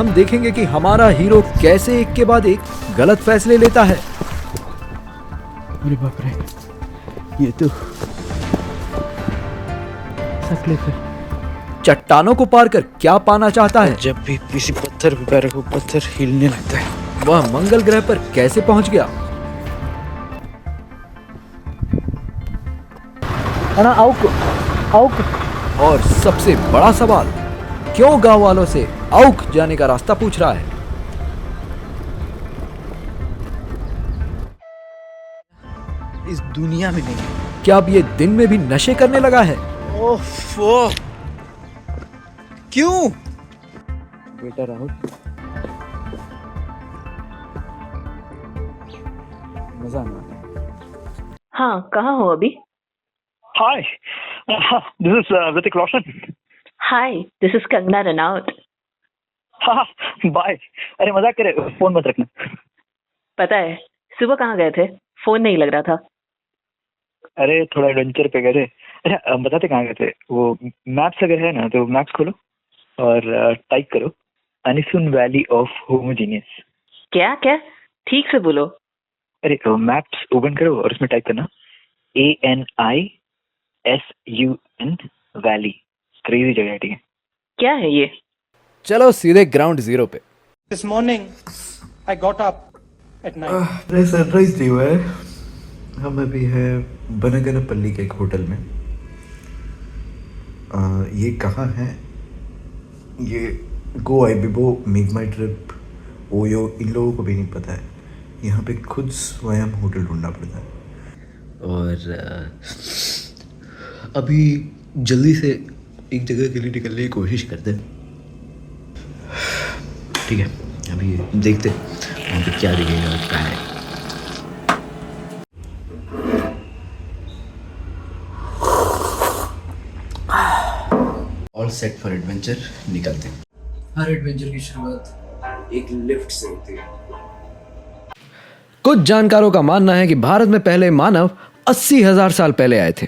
हम देखेंगे कि हमारा हीरो कैसे एक के बाद एक गलत फैसले लेता है। अरे बाप रे, ये तो क्लिफ है। चट्टानों को पार कर क्या पाना चाहता है? जब भी किसी पत्थर पे पैर रखो, पत्थर हिलने लगता है। वह मंगल ग्रह पर कैसे पहुंच गया? आउक। और सबसे बड़ा सवाल, क्यों गांव वालों से आउक जाने का रास्ता पूछ रहा है? इस दुनिया में नहीं। क्या अब ये दिन में भी नशे करने लगा है? ओह, क्यों? बेटा राहुल, मजा नहीं आता। हाँ, कहाँ हो अभी? Hi, this is Hrithik Roshan. Hi, this is Kangana Ranaut. हाँ, बाय। अरे मजाक करे, फोन मत रखना। पता है सुबह कहाँ गए थे? फोन नहीं लग रहा था। अरे थोड़ा एडवेंचर पे गए थे। अच्छा बताते कहाँ गए थे? वो मैप्स अगर है ना तो मैप्स खोलो और टाइप करो अनिसुन वैली ऑफ होमोजीनियस। क्या क्या? ठीक से बोलो। अरे मैप्स ओपन करो और उसमें टाइप करना ANISUN वैली। क्रेजी जगह है, ठीक है? क्या है ये? चलो सीधे ग्राउंड जीरो पे। This morning, I got up at night. Sunrise नहीं हुआ है। हम अभी है बनगनपल्ली के एक होटल में। ये कहाँ है? ये गो आई बिबो मेक माई ट्रिप ओयो इन लोगों को भी नहीं पता है। यहाँ पे खुद स्वयं होटल ढूंढना पड़ता है। और अभी जल्दी से एक जगह के लिए निकलने की कोशिश करते हैं। ठीक है, अभी देखते हैं वहाँ पे क्या दिखेगा और क्या है। ऑल सेट फॉर एडवेंचर, निकलते हैं। हर एडवेंचर की शुरुआत एक लिफ्ट से होती है। कुछ जानकारों का मानना है कि भारत में पहले मानव 80,000 साल पहले आए थे।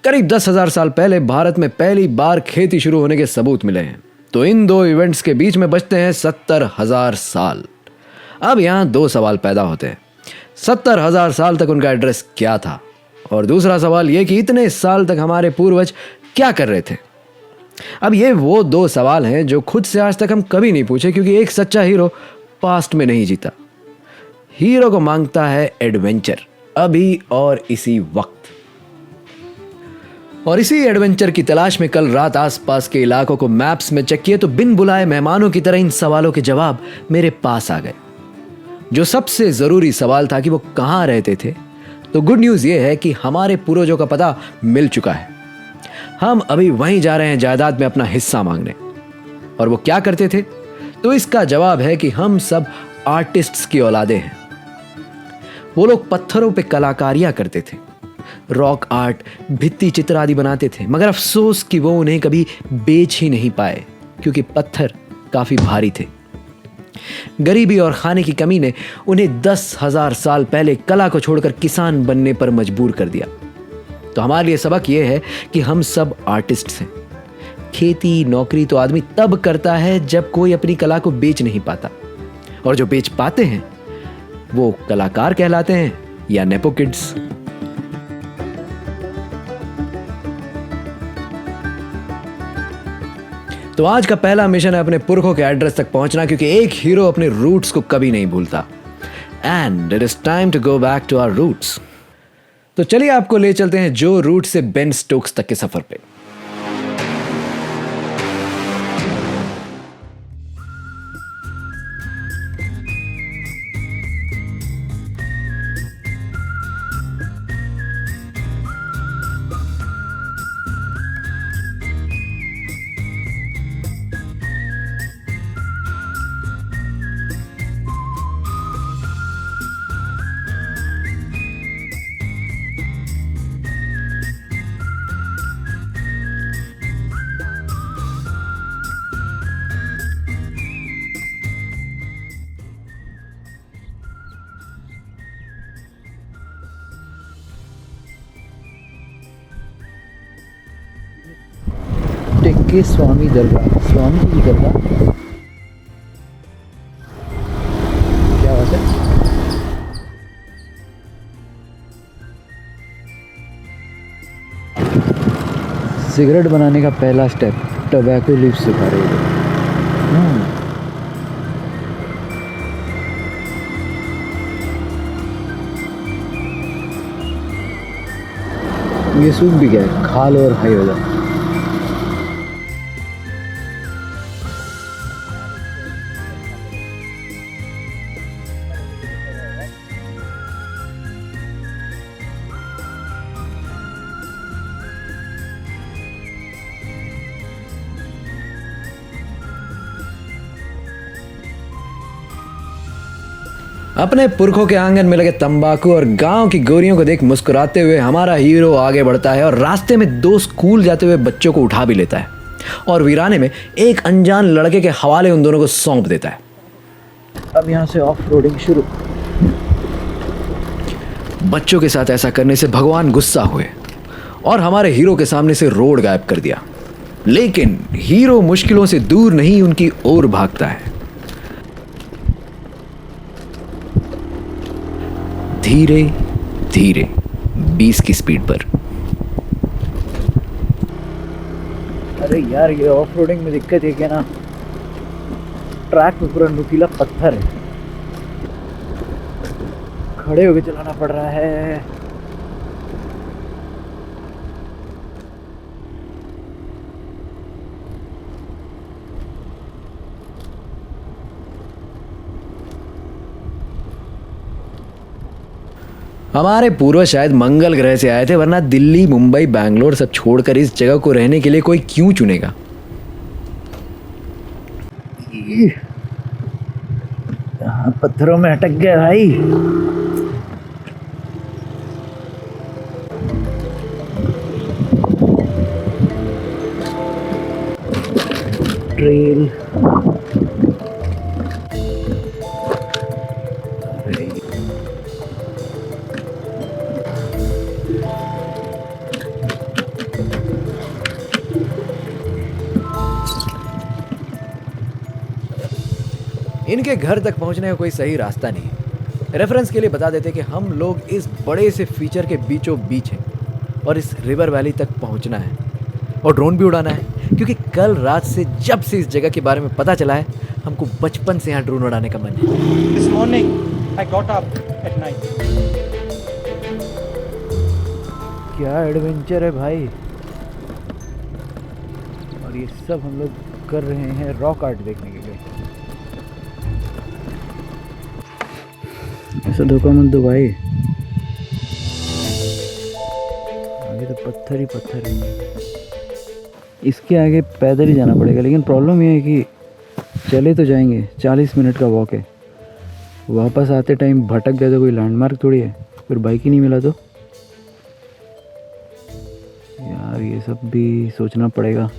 करीब 10,000 साल पहले भारत में पहली बार खेती शुरू होने के सबूत मिले हैं। तो इन दो इवेंट्स के बीच में बचते हैं 70,000 साल। अब यहाँ दो सवाल पैदा होते हैं। 70,000 साल तक उनका एड्रेस क्या था? और दूसरा सवाल ये कि इतने साल तक हमारे पूर्वज क्या कर रहे थे? अब ये वो दो सवाल हैं जो खुद से आज तक हम कभी नहीं पूछे, क्योंकि एक सच्चा हीरो पास्ट में नहीं जीता। हीरो को मांगता है एडवेंचर, अभी और इसी वक्त। और इसी एडवेंचर की तलाश में कल रात आसपास के इलाकों को मैप्स में चेक किए तो बिन बुलाए मेहमानों की तरह इन सवालों के जवाब मेरे पास आ गए। जो सबसे जरूरी सवाल था कि वो कहां रहते थे, तो गुड न्यूज ये है कि हमारे पूर्वजों का पता मिल चुका है। हम अभी वहीं जा रहे हैं जायदाद में अपना हिस्सा मांगने। और वो क्या करते थे? तो इसका जवाब है कि हम सब आर्टिस्ट्स की औलादे हैं। वो लोग पत्थरों पे कलाकारियां करते थे, रॉक आर्ट, भित्ति चित्र आदि बनाते थे, मगर अफसोस कि वो उन्हें कभी बेच ही नहीं पाए, क्योंकि पत्थर काफी भारी थे। गरीबी और खाने की कमी ने उन्हें 10,000 साल पहले कला को छोड़कर किसान बनने पर मजबूर कर दिया। तो हमारे लिए सबक यह है कि हम सब आर्टिस्ट्स हैं। खेती नौकरी तो आदमी तब करता है जब कोई अपनी कला को बेच नहीं पाता, और जो बेच पाते हैं वो कलाकार कहलाते हैं या नेपो किड्स। तो आज का पहला मिशन है अपने पुरखों के एड्रेस तक पहुंचना, क्योंकि एक हीरो अपने रूट्स को कभी नहीं भूलता। And it is time to go back to our roots. तो चलिए आपको ले चलते हैं जो रूट से बेन स्टोक्स तक के सफर पे। टेक्के स्वामी दरगाह, स्वामी जी की दरगाह। सिगरेट बनाने का पहला स्टेप टोबैको लीफ सुखा रही है। ये सूख भी गया है, खा लो और हाई हो जाओ। अपने पुरखों के आंगन में लगे तंबाकू और गांव की गोरियों को देख मुस्कुराते हुए हमारा हीरो आगे बढ़ता है और रास्ते में 2 स्कूल जाते हुए बच्चों को उठा भी लेता है और वीराने में एक अनजान लड़के के हवाले उन दोनों को सौंप देता है। अब यहाँ से ऑफ रोडिंग शुरू। बच्चों के साथ ऐसा करने से भगवान गुस्सा हुए और हमारे हीरो के सामने से रोड गायब कर दिया, लेकिन हीरो मुश्किलों से दूर नहीं उनकी ओर भागता है। धीरे धीरे 20 की स्पीड पर। अरे यार ये ऑफ रोडिंग में दिक्कत है क्या ना, ट्रैक पे पूरा नुकीला पत्थर है, खड़े होके चलाना पड़ रहा है। हमारे पूर्वज शायद मंगल ग्रह से आए थे, वरना दिल्ली, मुंबई, बैंगलोर सब छोड़कर इस जगह को रहने के लिए कोई क्यों चुनेगा। यहाँ पत्थरों में अटक गया भाई। ट्रेल इनके घर तक पहुंचने का कोई सही रास्ता नहीं है। रेफरेंस के लिए बता देते कि हम लोग इस बड़े से फीचर के बीचों बीच हैं और इस रिवर वैली तक पहुंचना है और ड्रोन भी उड़ाना है, क्योंकि कल रात से जब से इस जगह के बारे में पता चला है हमको बचपन से यहाँ ड्रोन उड़ाने का मन है। This morning, I got up at night. क्या एडवेंचर है भाई। और ये सब हम लोग कर रहे हैं रॉक आर्ट देखने के लिए। ऐसा धोखा मत दो भाई, आगे तो पत्थर ही पत्थर है। इसके आगे पैदल ही जाना पड़ेगा, लेकिन प्रॉब्लम ये है कि चले तो जाएंगे, 40 मिनट का वॉक है, वापस आते टाइम भटक गए तो कोई लैंडमार्क थोड़ी है, फिर बाइक ही नहीं मिला तो यार ये सब भी सोचना पड़ेगा।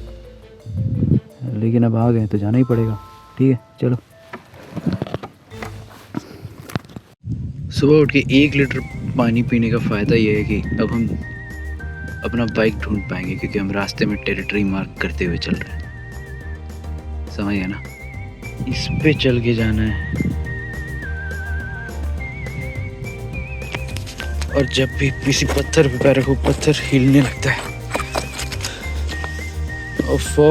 लेकिन अब आ गए तो जाना ही पड़ेगा। ठीक है चलो। सुबह उठ के 1 लीटर पानी पीने का फ़ायदा ये है कि अब हम अपना बाइक ढूंढ पाएंगे, क्योंकि हम रास्ते में टेरिटरी मार्क करते हुए चल रहे हैं। समझ गया ना, इस पे चल के जाना है। और जब भी किसी पत्थर पे पैर रखो पत्थर हिलने लगता है। ओफो,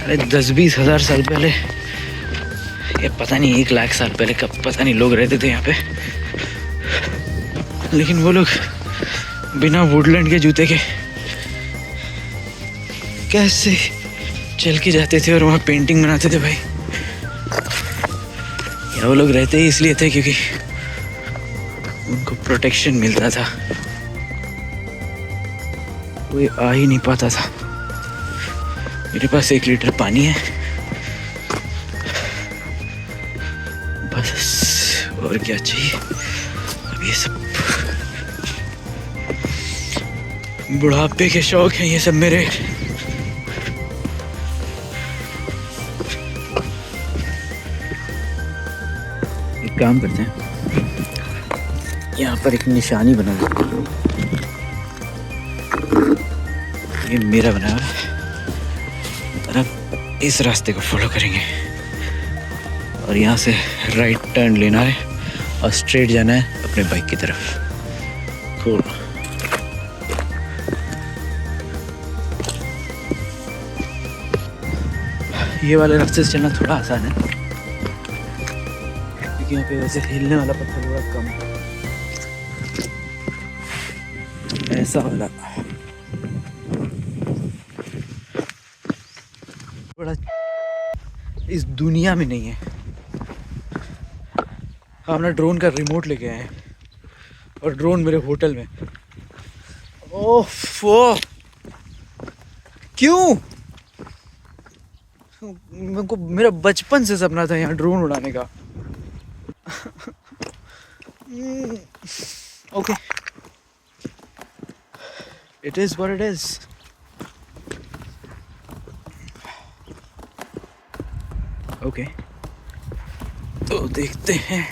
अरे 10-20 हज़ार साल पहले, ये पता नहीं 1 लाख साल पहले कब पता नहीं लोग रहते थे यहाँ पे, लेकिन वो लोग बिना वुडलैंड के जूते के कैसे चल के जाते थे और वहाँ पेंटिंग बनाते थे भाई। या वो लोग रहते ही इसलिए थे क्योंकि उनको प्रोटेक्शन मिलता था, कोई आ ही नहीं पाता था। मेरे पास 1 लीटर पानी है बस, और क्या चाहिए। अब ये सब बुढ़ापे के शौक हैं ये सब मेरे। एक काम करते हैं, यहाँ पर एक निशानी बना देते हैं। ये मेरा बना हुआ है और अब इस रास्ते को फॉलो करेंगे और यहाँ से राइट टर्न लेना है और स्ट्रेट जाना है अपने बाइक की तरफ। Cool. ये वाले रास्ते से चलना थोड़ा आसान है क्योंकि यहाँ पे वैसे हिलने वाला पत्थर थोड़ा कम है। ऐसा वाला बड़ा इस दुनिया में नहीं है। हमने ड्रोन का रिमोट लेके आए हैं और ड्रोन मेरे होटल में। ओफो, क्यों? मेरे को मेरा बचपन से सपना था यहाँ ड्रोन उड़ाने का। Okay, it is what it is. Okay, तो देखते हैं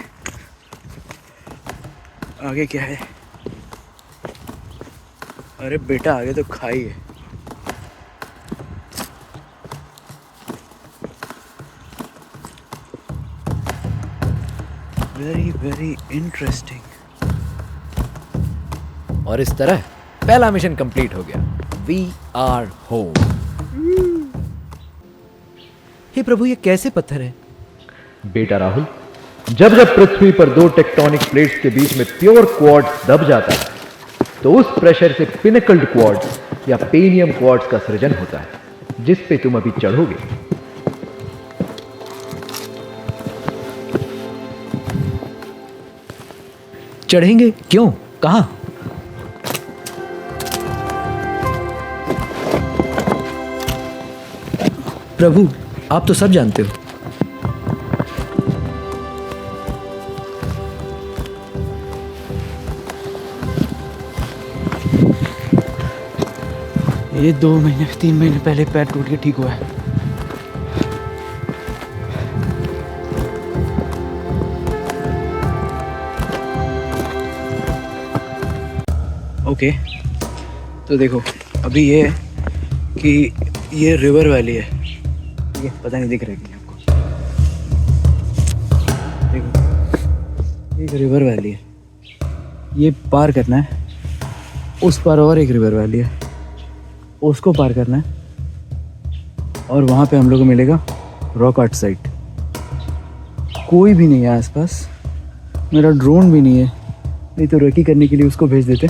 आगे क्या है। अरे बेटा, आगे तो खाई है। Very very interesting. और इस तरह पहला मिशन कंप्लीट हो गया। We are home. हे प्रभु, ये कैसे पत्थर है? बेटा राहुल, जब जब पृथ्वी पर दो टेक्टोनिक प्लेट्स के बीच में प्योर क्वार्ट्ज दब जाता है तो उस प्रेशर से पिनकल्ड क्वार्ट्ज या पेनियम क्वार्ट्ज का सृजन होता है, जिस पे तुम अभी चढ़ोगे। चढ़ेंगे? क्यों? कहां? प्रभु, आप तो सब जानते हो। ये 2 महीने 3 महीने पहले पैर टूट के ठीक हुआ है। ओके, तो देखो अभी ये है कि ये रिवर वैली है। ठीक है, पता नहीं दिख रहा है कि नहीं आपको। देखो, एक रिवर वैली है, ये पार करना है। उस पार और एक रिवर वैली है, उसको पार करना है। और वहाँ पे हम लोग को मिलेगा रॉक आर्ट साइट। कोई भी नहीं है आसपास, मेरा ड्रोन भी नहीं है, नहीं तो रेकी करने के लिए उसको भेज देते।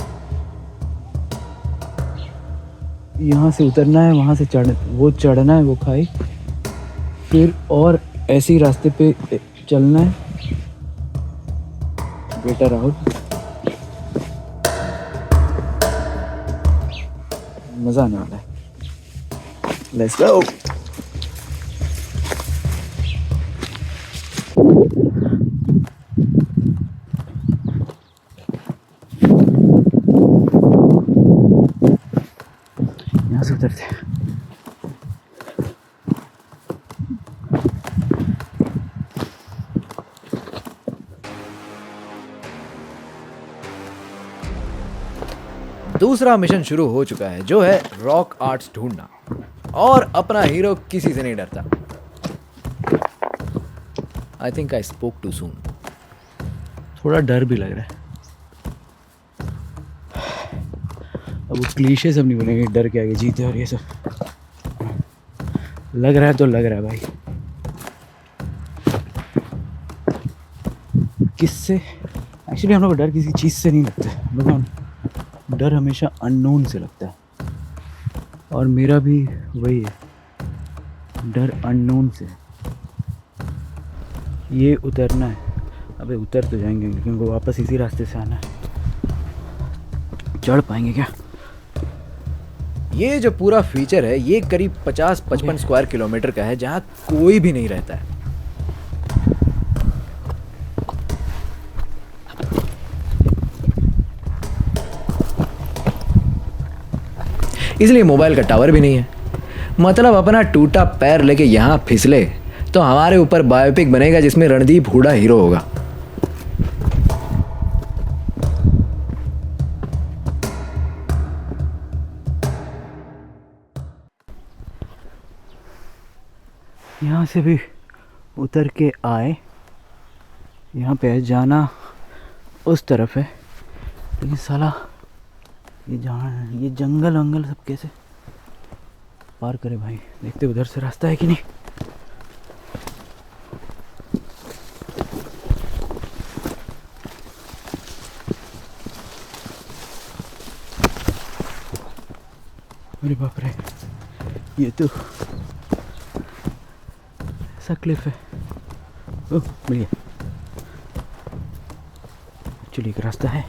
यहाँ से उतरना है, वहाँ से चढ़ना है वो खाई, फिर और ऐसे ही रास्ते पे चलना है। बेटा राहुल, मज़ा आने वाला है। Let's go. यहाँ से उतरते हैं। दूसरा मिशन शुरू हो चुका है, जो है रॉक आर्ट्स ढूंढना। और अपना हीरो किसी से नहीं डरता। I think I spoke too soon. थोड़ा डर भी लग रहा है। अब वो क्लीशे सब नहीं बनेंगे, डर के आगे जीते और ये सब। लग रहा है तो लग रहा है भाई। किससे? एक्चुअली हम लोग को डर किसी चीज़ से नहीं लगता है। हम लोग को डर हमेशा अननोन से लगता है, और मेरा भी वही है, डर अननोन से। ये उतरना है। अबे उतर तो जाएंगे, लेकिन उनको वापस इसी रास्ते से आना है। चढ़ पाएंगे क्या? ये जो पूरा फीचर है, ये करीब 50-55 स्क्वायर किलोमीटर का है, जहां कोई भी नहीं रहता है। इसलिए मोबाइल का टावर भी नहीं है। मतलब अपना टूटा पैर लेके यहां फिसले तो हमारे ऊपर बायोपिक बनेगा जिसमें रणदीप हुडा हीरो होगा। यहाँ से भी उतर के आए। यहाँ पे जाना उस तरफ है, लेकिन साला ये जहाँ ये जंगल वंगल सब कैसे पार करे भाई। देखते उधर से रास्ता है कि नहीं। अरे बाप रे, ये तो ऐसा क्लिफ है। ओह मिल गया, एक्चुअली एक रास्ता है।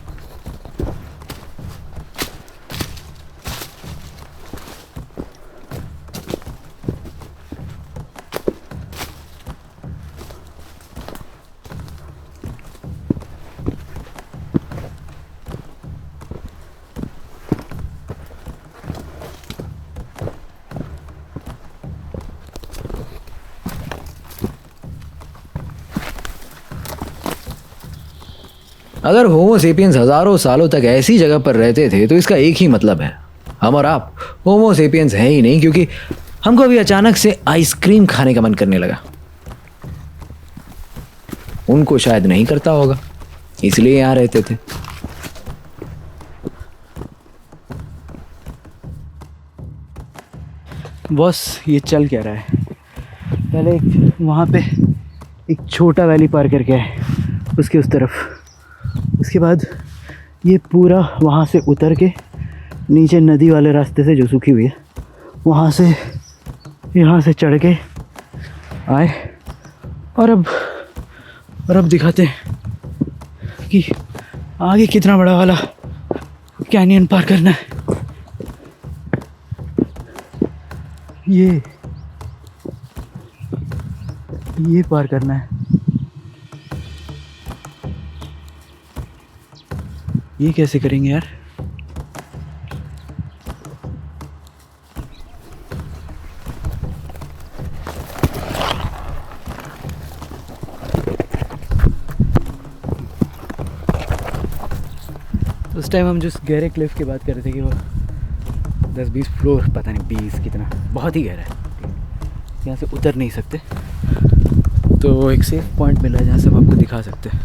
अगर होमो सेपियंस हजारों सालों तक ऐसी जगह पर रहते थे तो इसका एक ही मतलब है, हम और आप होमो सेपियंस है ही नहीं, क्योंकि हमको अभी अचानक से आइसक्रीम खाने का मन करने लगा। उनको शायद नहीं करता होगा, इसलिए यहां रहते थे। बॉस ये चल क्या रहा है? पहले एक वहाँ पे एक छोटा वैली पार करके आए, उसके उस तरफ। उसके बाद ये पूरा वहाँ से उतर के नीचे नदी वाले रास्ते से जो सूखी हुई है वहाँ से यहाँ से चढ़ के आए। और अब दिखाते हैं कि आगे कितना बड़ा वाला कैनियन पार करना है। ये पार करना है। ये कैसे करेंगे यार? उस टाइम हम जिस गहरे क्लिफ की बात कर रहे थे कि वो 10-20 फ्लोर, पता नहीं 20 कितना, बहुत ही गहरा है, यहाँ से उतर नहीं सकते। तो एक सेफ पॉइंट मिला है जहाँ से हम आपको दिखा सकते हैं।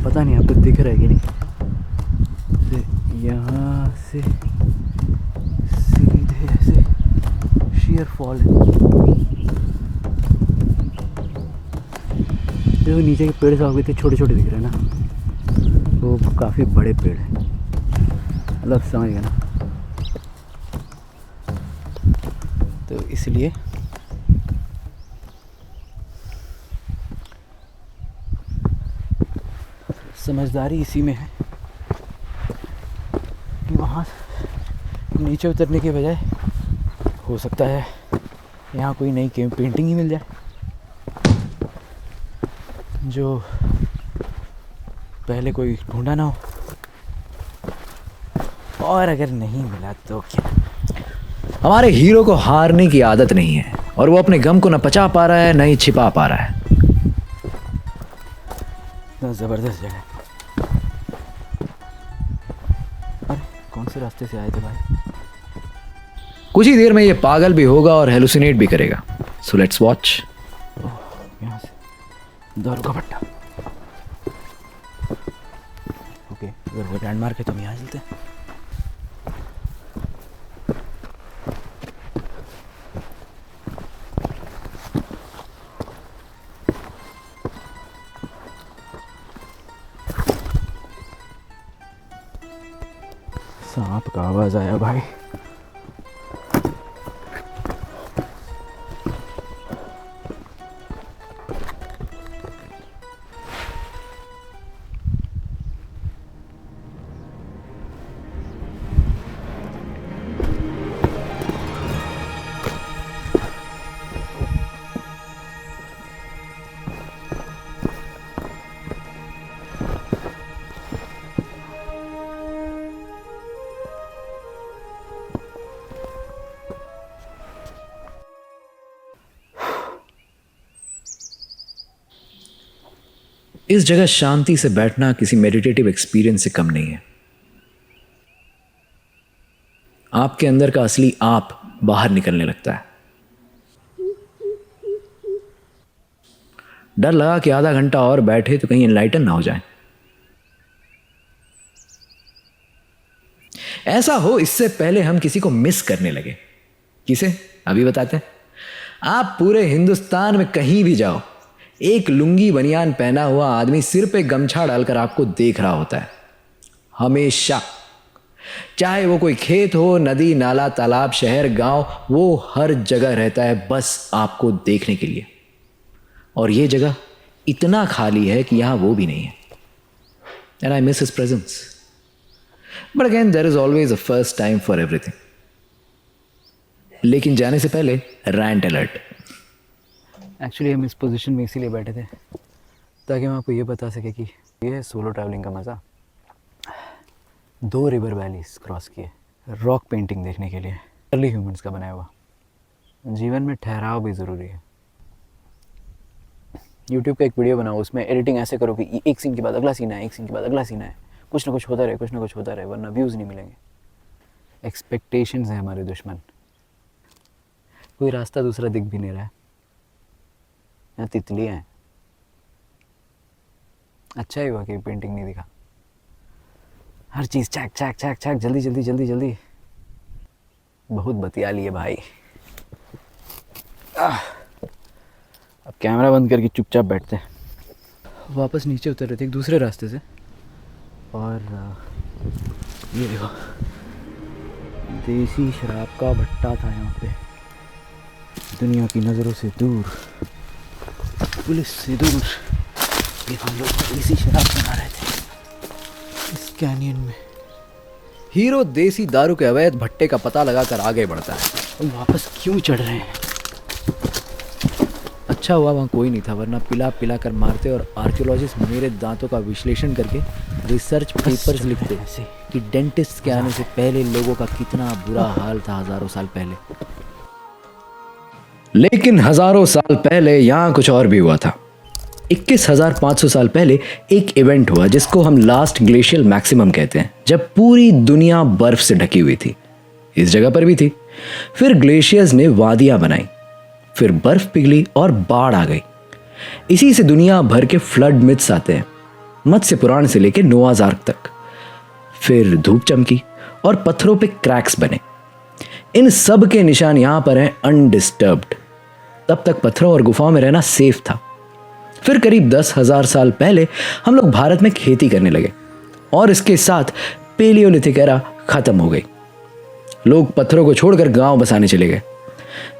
पता नहीं आपको दिख रहा है कि नहीं। यहाँ से सीधे ऐसे शेयर फॉल है। देखो नीचे के पेड़ सब थे, छोटे छोटे दिख रहे हैं ना, वो काफ़ी बड़े पेड़ हैं, मतलब समझ गए ना। तो इसलिए समझदारी इसी में है कि वहाँ नीचे उतरने के बजाय हो सकता है यहाँ कोई नई पेंटिंग ही मिल जाए, जो पहले कोई ढूंढा ना हो। और अगर नहीं मिला तो क्या? हमारे हीरो को हारने की आदत नहीं है, और वो अपने गम को न पचा पा रहा है न ही छिपा पा रहा है। तो ज़बरदस्त जगह है। अरे कौन से रास्ते से आए थे भाई? कुछ ही देर में ये पागल भी होगा और हेलुसिनेट भी करेगा। So let's watch. यहाँ से दारू का भट्टा। ओके, अगर वो लैंडमार्क है तो हम यहाँ चलते हैं। सांप का आवाज आया भाई। इस जगह शांति से बैठना किसी मेडिटेटिव एक्सपीरियंस से कम नहीं है। आपके अंदर का असली आप बाहर निकलने लगता है। डर लगा कि आधा घंटा और बैठे तो कहीं एनलाइटन ना हो जाए। ऐसा हो इससे पहले हम किसी को मिस करने लगे। किसे? अभी बताते हैं। आप पूरे हिंदुस्तान में कहीं भी जाओ, एक लुंगी बनियान पहना हुआ आदमी सिर पे गमछा डालकर आपको देख रहा होता है, हमेशा। चाहे वो कोई खेत हो, नदी, नाला, तालाब, शहर, गांव, वो हर जगह रहता है बस आपको देखने के लिए। और ये जगह इतना खाली है कि यहां वो भी नहीं है। And I miss his presence. But again there is always a first time for everything. लेकिन जाने से पहले रैंट अलर्ट। एक्चुअली हम इस पोजीशन में इसीलिए बैठे थे ताकि हम आपको ये बता सके कि ये है सोलो ट्रैवलिंग का मज़ा। 2 रिवर वैलीज क्रॉस किए रॉक पेंटिंग देखने के लिए, अर्ली ह्यूमंस का बनाया हुआ। जीवन में ठहराव भी ज़रूरी है। यूट्यूब का एक वीडियो बनाओ, उसमें एडिटिंग ऐसे करो कि एक सीन के बाद अगला सीन है, एक सीन के बाद अगला सीन है, कुछ ना कुछ होता रहे, कुछ ना कुछ होता रहे, वरना व्यूज़ नहीं मिलेंगे। एक्सपेक्टेशंस हैं हमारे दुश्मन। कोई रास्ता दूसरा दिख भी नहीं रहा है, यहाँ तितलियाँ हैं। अच्छा ही हुआ कि पेंटिंग नहीं दिखा। हर चीज़ चैक चैक चैक चैक, जल्दी जल्दी जल्दी जल्दी। बहुत बतिया लिए भाई। अब कैमरा बंद करके चुपचाप बैठते हैं। वापस नीचे उतर रहे थे एक दूसरे रास्ते से, और ये देखो देसी शराब का भट्टा था यहाँ पे। दुनिया की नज़रों से दूर, पुलिस से दूर, ये हम लोग देसी शराब बना रहे थे इस कैनियन में। हीरो देसी दारू के अवैध भट्टे का पता लगाकर आगे बढ़ता है। तुम वापस क्यों चढ़ रहे हैं? अच्छा हुआ वहाँ कोई नहीं था, वरना पिला पिला कर मारते और आर्कियोलॉजिस्ट मेरे दांतों का विश्लेषण करके रिसर्च पेपर्स लिखते ऐसे कि डेंटिस्ट के आने से पहले लोगों का कितना बुरा हाल था हजारों साल पहले। लेकिन हजारों साल पहले यहाँ कुछ और भी हुआ था। 21,500 साल पहले एक इवेंट हुआ जिसको हम लास्ट ग्लेशियल मैक्सिमम कहते हैं, जब पूरी दुनिया बर्फ से ढकी हुई थी। इस जगह पर भी थी। फिर ग्लेशियर्स ने वादियां बनाई, फिर बर्फ पिघली और बाढ़ आ गई। इसी से दुनिया भर के फ्लड मिथ्स आते हैं, मत्स्य पुराण से लेकर नोआज आर्क तक। फिर धूप चमकी और पत्थरों पे क्रैक्स बने। इन सब के निशान यहां पर हैं अनडिस्टर्ब्ड। तब तक पत्थरों और गुफाओं में रहना सेफ था। फिर करीब 10,000 साल पहले हम लोग भारत में खेती करने लगे और इसके साथ पेलियोलिथिक एरा खत्म हो गई। लोग पत्थरों को छोड़कर गांव बसाने चले गए।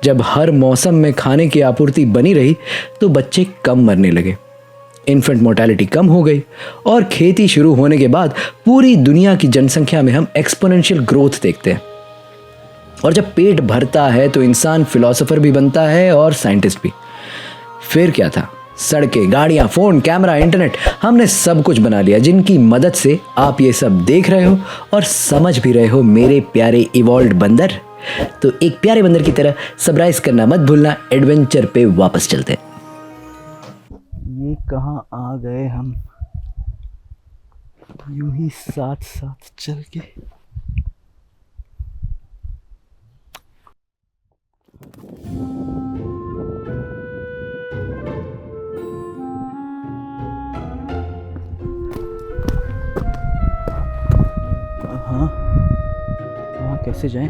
जब हर मौसम में खाने की आपूर्ति बनी रही तो बच्चे कम मरने लगे, इन्फेंट मोर्टेलिटी कम हो गई और खेती शुरू होने के बाद पूरी दुनिया की जनसंख्या में हम एक्सपोनेंशियल ग्रोथ देखते हैं। और जब पेट भरता है तो इंसान फिलोसोफर भी बनता है और साइंटिस्ट भी। फिर क्या था? सड़कें, गाड़ियां, फोन, कैमरा, इंटरनेट, हमने सब कुछ बना लिया जिनकी मदद से आप ये सब देख रहे हो और समझ भी रहे हो मेरे प्यारे इवॉल्व्ड बंदर। तो एक प्यारे बंदर की तरह सब्राइज करना मत भूलना। एडवेंचर पे वापस चलते हैं। ये कहाँ आ गए हम, यूं ही साथ साथ चल के। हाँ वहाँ कैसे जाएं?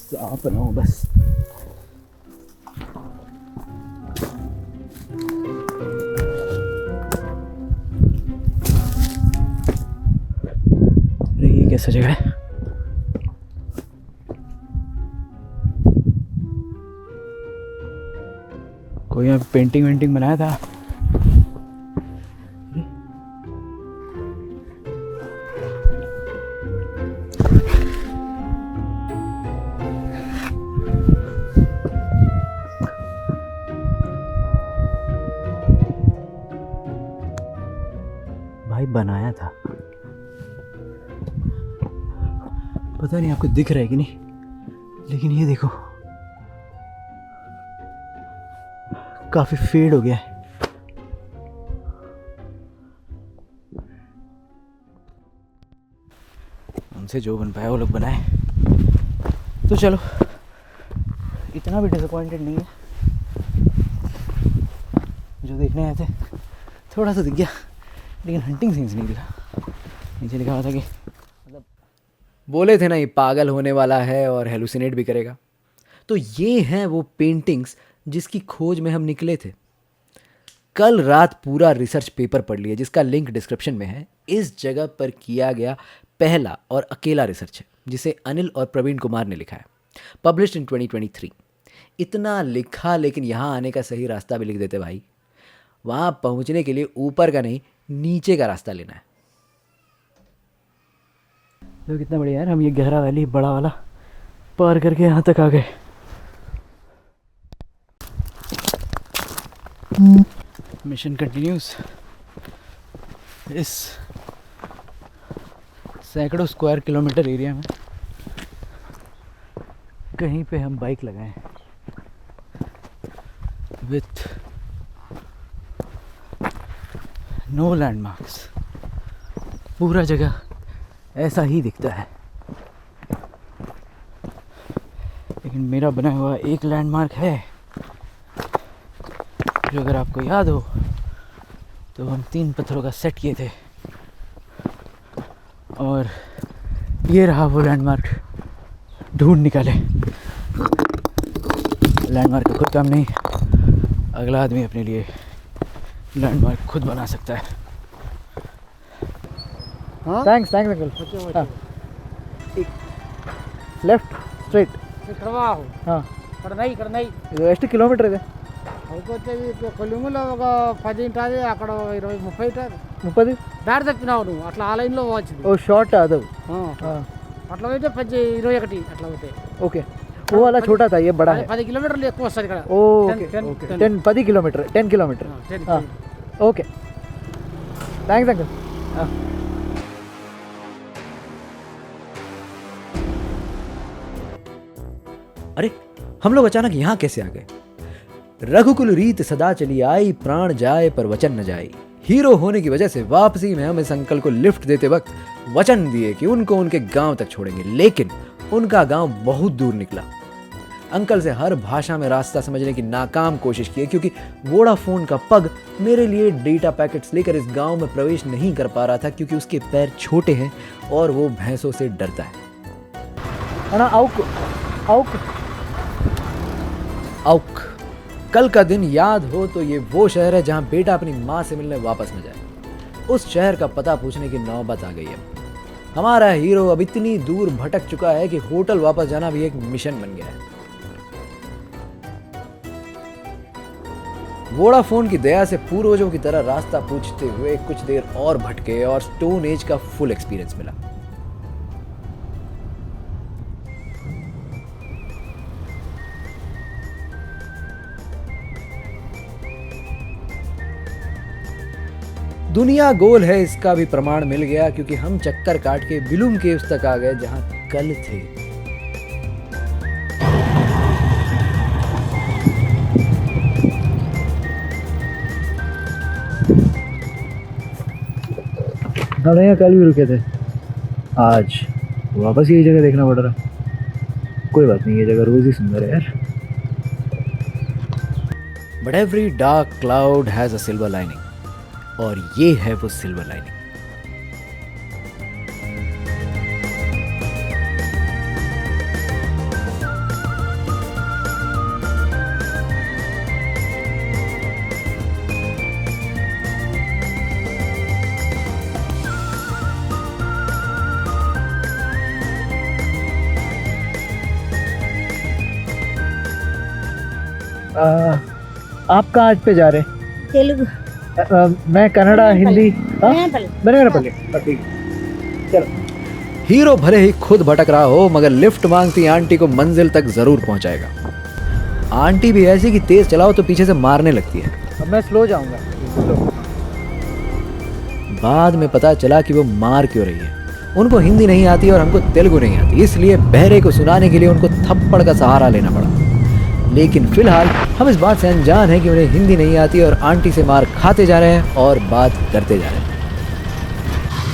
साफ ना हो बस। अरे ये कैसा जगह है? कोई यहाँ पेंटिंग वेंटिंग बनाया था? भाई बनाया था, पता नहीं आपको दिख रहा है कि नहीं, लेकिन ये देखो काफी फेड हो गया है। उनसे जो बन पाया वो लोग बनाए। तो चलो, इतना भी डिसअपॉइंटेड नहीं है। जो देखने आए थे थोड़ा सा दिख गया, लेकिन हंटिंग सीन्स नहीं दिखा। नीचे लिखा हुआ था कि मतलब बोले थे ना ये पागल होने वाला है और हेलुसिनेट भी करेगा। तो ये हैं वो पेंटिंग्स जिसकी खोज में हम निकले थे। कल रात पूरा रिसर्च पेपर पढ़ लिया जिसका लिंक डिस्क्रिप्शन में है। इस जगह पर किया गया पहला और अकेला रिसर्च है जिसे अनिल और प्रवीण कुमार ने लिखा है, पब्लिश्ड इन 2023। इतना लिखा, लेकिन यहाँ आने का सही रास्ता भी लिख देते भाई। वहाँ पहुँचने के लिए ऊपर का नहीं, नीचे का रास्ता लेना है। तो कितना बढ़िया यार, हम ये गहरा वैली बड़ा वाला पार करके यहाँ तक आ गए। Mission continuous. इस सैकड़ों स्क्वायर किलोमीटर एरिया में कहीं पे हम बाइक लगाएं विथ नो लैंडमार्क्स। पूरा जगह ऐसा ही दिखता है, लेकिन मेरा बना हुआ एक लैंडमार्क है जो अगर आपको याद हो तो हम 3 पत्थरों का सेट किए थे, और ये रहा वो लैंडमार्क। ढूंढ निकाले। लैंडमार्क का कोई काम नहीं, अगला आदमी अपने लिए लैंडमार्क खुद बना सकता है। Thanks uncle. ಲೆಫ್ಟ್ ಸ್ಟ್ರೈಟ್ ಹಾಂ ಇದು ಎಷ್ಟು ಕಿಲೋಮೀಟರ್ ಇದೆ? కొలిములో ఒక 10 ఉంటుంది, అక్కడ 20-30 ఉంటుంది. 30 దారి తప్పినావు నువ్వు, అట్లా ఆ లైన్లో పోవచ్చు. ఓ షార్ట్ అది అట్లా పోతే 21 అట్లా పోతే ఓకే। वो वाला छोटा था, ये बड़ा है। 10 కిలోమీటర్లు ఎక్కువ వస్తుంది ఇక్కడ। Okay 10 kilometre 10 kilometre okay. Thanks uncle. अरे हम लोग अचानक यहाँ कैसे आ गए? रघुकुल रीत सदा चली आई, प्राण जाए पर वचन न जाए। हीरो होने की वजह से वापसी में हम इस अंकल को लिफ्ट देते वक्त वचन दिए कि उनको उनके गांव तक छोड़ेंगे, लेकिन उनका गांव बहुत दूर निकला। अंकल से हर भाषा में रास्ता समझने की नाकाम कोशिश की, क्योंकि वोडाफोन का पग मेरे लिए डेटा पैकेट्स लेकर इस गांव में प्रवेश नहीं कर पा रहा था, क्योंकि उसके पैर छोटे हैं और वो भैंसों से डरता है। औक। कल का दिन याद हो तो ये वो शहर है जहां बेटा अपनी माँ से मिलने वापस न जाए। उस शहर का पता पूछने की नौबत आ गई है। हमारा हीरो अब इतनी दूर भटक चुका है कि होटल वापस जाना भी एक मिशन बन गया है। वोडाफोन की दया से पूर्वजों की तरह रास्ता पूछते हुए कुछ देर और भटके और स्टोन एज का फुल एक्सपीरियंस मिला। दुनिया गोल है इसका भी प्रमाण मिल गया, क्योंकि हम चक्कर काट के बिलूम केव्स तक आ गए जहां कल थे। हम यहाँ कल भी रुके थे, आज वापस यही जगह देखना पड़ रहा। कोई बात नहीं, ये जगह रोज ही सुंदर है यार। But every dark cloud has a silver lining, और ये है वो सिल्वर लाइनिंग। आप कहाँ आज पे जा रहे? तेलुगु। मैं कन्नड़ा, हिंदी। बनेगापल्ली। ठीक है, चलो। हीरो भले ही खुद भटक रहा हो, मगर लिफ्ट मांगती आंटी को मंजिल तक जरूर पहुंचाएगा। आंटी भी ऐसी कि तेज चलाओ तो पीछे से मारने लगती है। अब मैं स्लो जाऊंगा। बाद में पता चला कि वो मार क्यों रही है। उनको हिंदी नहीं आती और हमको तेलुगु नहीं आती, इसलिए बहरे को सुनाने के लिए उनको थप्पड़ का सहारा लेना पड़ा। लेकिन फिलहाल हम इस बात से अनजान हैं कि उन्हें हिंदी नहीं आती और आंटी से मार खाते जा रहे हैं और बात करते जा रहे हैं।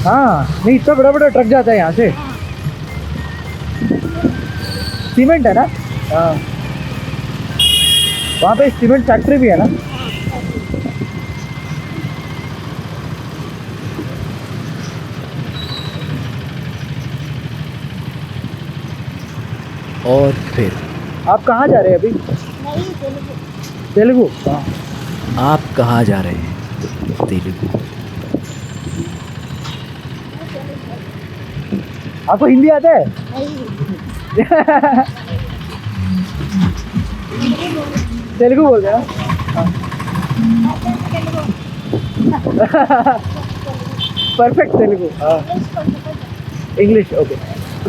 हाँ नहीं, इतना बड़ा बड़ा ट्रक जाता है यहाँ से। सीमेंट है ना? हाँ, वहाँ पे सीमेंट फैक्ट्री भी है ना? और फिर आप कहाँ जा रहे हैं अभी? तेलुगु? हाँ। आप कहाँ जा रहे हैं? तेलुगु। आपको हिंदी आता है? तेलुगु बोल रहे हो? Perfect Telugu. English, okay.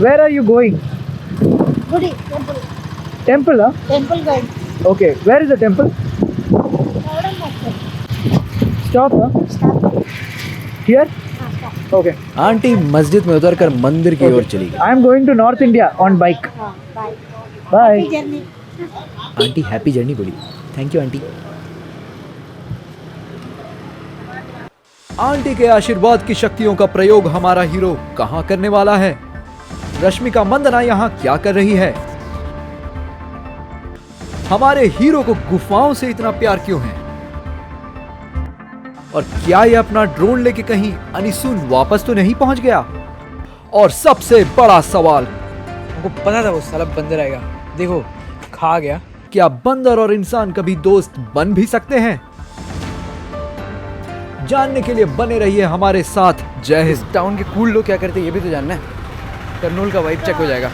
Where are you going? गुडी टेंपल टेम्पल? हाँ, temple guide okay. Where is the temple? Stop? Here? Okay. Aunty मस्जिद में उतरकर मंदिर की ओर चली गई। I am going to north India on bike. Bye bye. Journey aunty happy journey बोली। Thank you aunty. आंटी के आशीर्वाद की शक्तियों का प्रयोग हमारा हीरो कहां करने वाला है? रश्मिका मंदना यहां क्या कर रही है? हमारे हीरो को गुफाओं से इतना प्यार क्यों है? और क्या ये अपना ड्रोन लेके कहीं अनिसुन वापस तो नहीं पहुंच गया? और सबसे बड़ा सवाल, हमको पता था वो साला बंदर आएगा, देखो खा गया। क्या बंदर और इंसान कभी दोस्त बन भी सकते हैं? जानने के लिए बने रहिए हमारे साथ। जय हिंद। टाउन के कूल लोग क्या करते हैं ये भी तो जानना है। कर्नूल का वाइब चेक हो जाएगा।